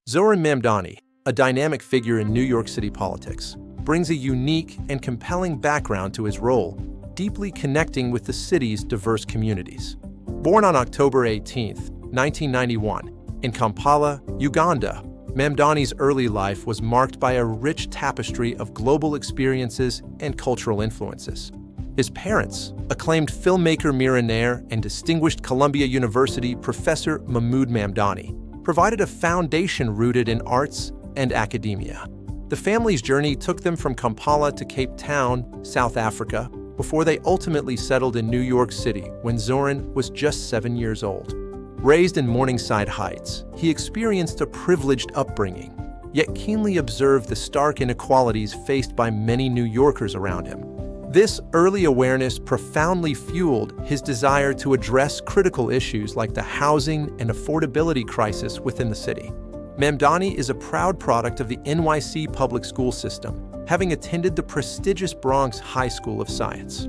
Zohran Mamdani, a dynamic figure in New York City politics, brings a unique and compelling background to his role, deeply connecting with the city's diverse communities. Born on October 18, 1991, in Kampala, Uganda, Mamdani's early life was marked by a rich tapestry of global experiences and cultural influences. His parents, acclaimed filmmaker Mira Nair and distinguished Columbia University professor Mahmood Mamdani, provided a foundation rooted in arts and academia. The family's journey took them from Kampala to Cape Town, South Africa, before they ultimately settled in New York City when Zohran was just 7 years old. Raised in Morningside Heights, he experienced a privileged upbringing, yet keenly observed the stark inequalities faced by many New Yorkers around him. This early awareness profoundly fueled his desire to address critical issues like the housing and affordability crisis within the city. Mamdani is a proud product of the NYC public school system, having attended the prestigious Bronx High School of Science.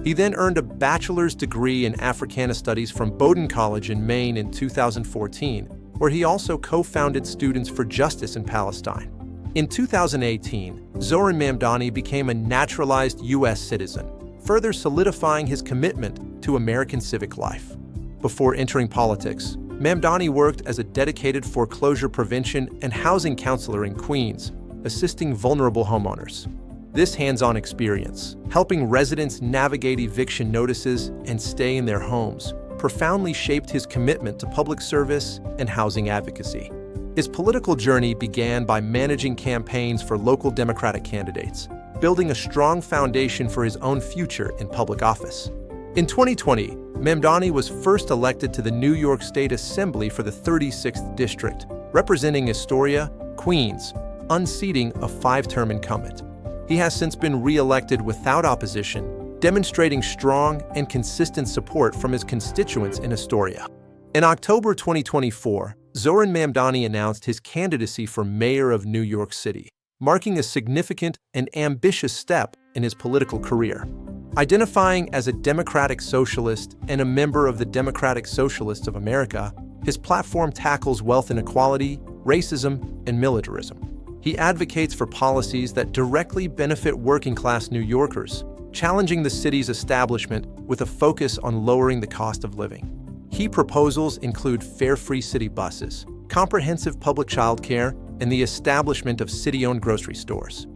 He then earned a bachelor's degree in Africana Studies from Bowdoin College in Maine in 2014, where he also co-founded Students for Justice in Palestine. In 2018, Zohran Mamdani became a naturalized U.S. citizen, further solidifying his commitment to American civic life. Before entering politics, Mamdani worked as a dedicated foreclosure prevention and housing counselor in Queens, assisting vulnerable homeowners. This hands-on experience, helping residents navigate eviction notices and stay in their homes, profoundly shaped his commitment to public service and housing advocacy. His political journey began by managing campaigns for local Democratic candidates, building a strong foundation for his own future in public office. In 2020, Mamdani was first elected to the New York State Assembly for the 36th District, representing Astoria, Queens, unseating a 5-term incumbent. He has since been re-elected without opposition, demonstrating strong and consistent support from his constituents in Astoria. In October 2024, Zohran Mamdani announced his candidacy for mayor of New York City, marking a significant and ambitious step in his political career. Identifying as a democratic socialist and a member of the Democratic Socialists of America, his platform tackles wealth inequality, racism, and militarism. He advocates for policies that directly benefit working-class New Yorkers, challenging the city's establishment with a focus on lowering the cost of living. Key proposals include fare-free city buses, comprehensive public childcare, and the establishment of city-owned grocery stores.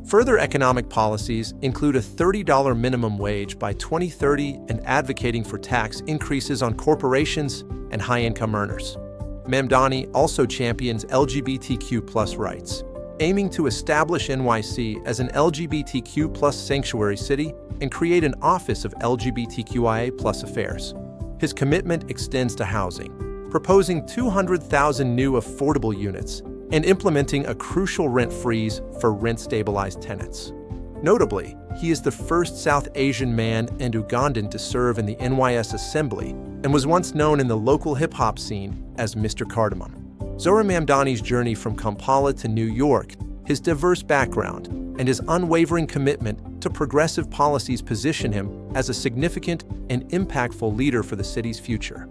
Further economic policies include a $30 minimum wage by 2030 and advocating for tax increases on corporations and high-income earners. Mamdani also champions LGBTQ+ rights, aiming to establish NYC as an LGBTQ+ sanctuary city and create an Office of LGBTQIA+ Affairs. His commitment extends to housing, proposing 200,000 new affordable units and implementing a crucial rent freeze for rent-stabilized tenants. Notably, he is the first South Asian man and Ugandan to serve in the NYS Assembly and was once known in the local hip-hop scene as Mr. Cardamom. Zohran Mamdani's journey from Kampala to New York, his diverse background, and his unwavering commitment to progressive policies position him as a significant and impactful leader for the city's future.